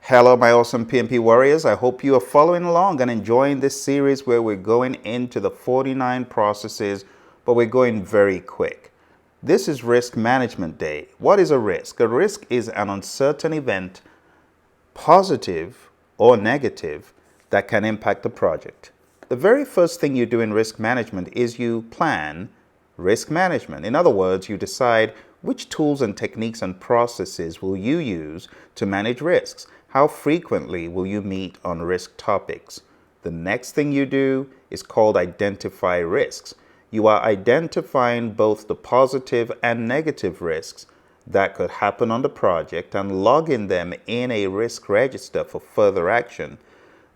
Hello, my awesome PMP warriors. I hope you are following along and enjoying this series where we're going into the 49 processes, but we're going very quick. This is Risk Management Day. What is a risk? A risk is an uncertain event, positive or negative, that can impact the project. The very first thing you do in risk management is you plan risk management. In other words, you decide which tools and techniques and processes will you use to manage risks. How frequently will you meet on risk topics? The next thing you do is called identify risks. You are identifying both the positive and negative risks that could happen on the project and logging them in a risk register for further action.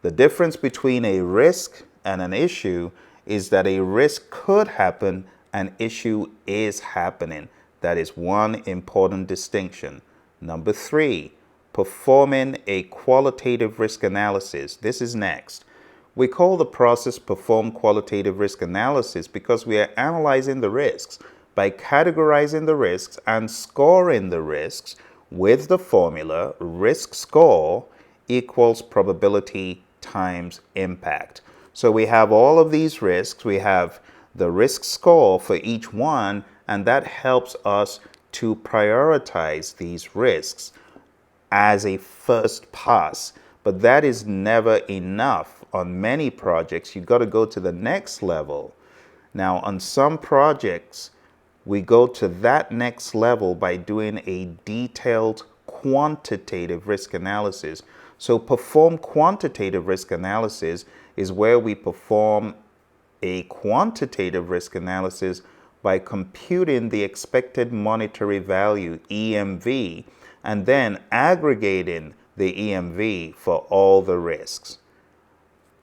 The difference between a risk and an issue is that a risk could happen, an issue is happening. That is one important distinction. Number 3, performing a qualitative risk analysis. This is next. We call the process perform qualitative risk analysis because we are analyzing the risks by categorizing the risks and scoring the risks with the formula risk score equals probability times impact. So we have all of these risks. We have the risk score for each one, and that helps us to prioritize these risks as a first pass. But that is never enough. On many projects, you've got to go to the next level. Now, on some projects, we go to that next level by doing a detailed quantitative risk analysis. So perform quantitative risk analysis is where we perform a quantitative risk analysis by computing the expected monetary value, EMV, and then aggregating the EMV for all the risks.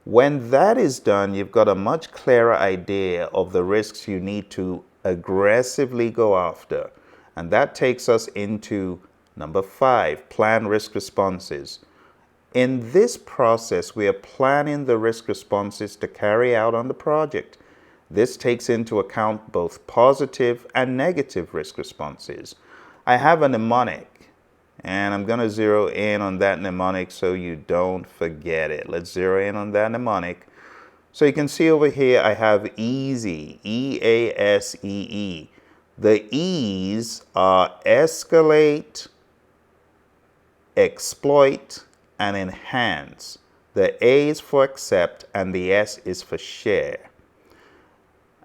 When that is done, you've got a much clearer idea of the risks you need to aggressively go after. And that takes us into number 5, plan risk responses. In this process, we are planning the risk responses to carry out on the project. This takes into account both positive and negative risk responses. I have a mnemonic, and I'm going to zero in on that mnemonic so you don't forget it. Let's zero in on that mnemonic. So you can see over here I have EASE, E-A-S-E-E. The E's are escalate, exploit, and enhance. The A is for accept and the S is for share.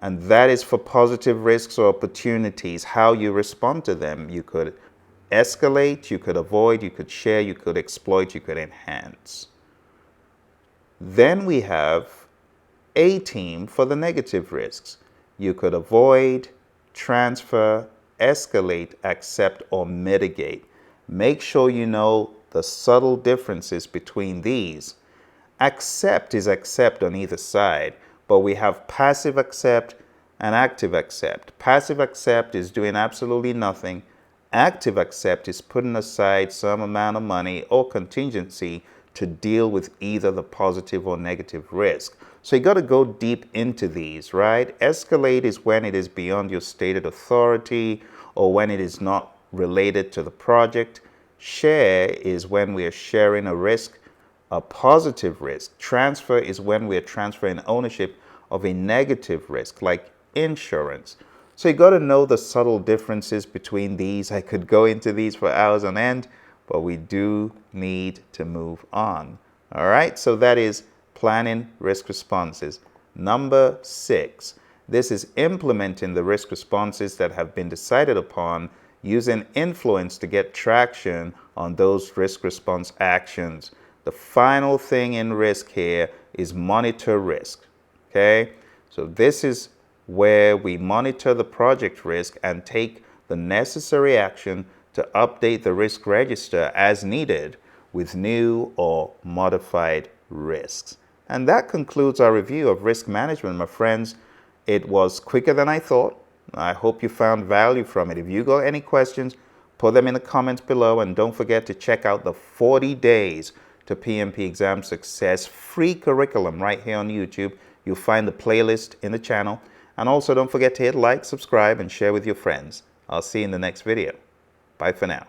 And that is for positive risks or opportunities, how you respond to them. You could escalate, you could avoid, you could share, you could exploit, you could enhance. Then we have A team for the negative risks. You could avoid, transfer, escalate, accept, or mitigate. Make sure you know the subtle differences between these. Accept is accept on either side, but we have passive accept and active accept. Passive accept is doing absolutely nothing. Active accept is putting aside some amount of money or contingency to deal with either the positive or negative risk. So you got to go deep into these, right? Escalate is when it is beyond your stated authority or when it is not related to the project. Share is when we are sharing a risk, a positive risk. Transfer is when we are transferring ownership of a negative risk, like insurance. So you got to know the subtle differences between these. I could go into these for hours on end, but we do need to move on. All right, so that is planning risk responses. Number 6, this is implementing the risk responses that have been decided upon using influence to get traction on those risk response actions. The final thing in risk here is monitor risk. Okay, so this is where we monitor the project risk and take the necessary action to update the risk register as needed with new or modified risks. And that concludes our review of risk management, my friends. It was quicker than I thought. I hope you found value from it. If you got any questions, put them in the comments below, and don't forget to check out the 40 days to PMP exam success free curriculum right here on YouTube. You'll find the playlist in the channel. And also don't forget to hit like, subscribe, and share with your friends. I'll see you in the next video. Bye for now.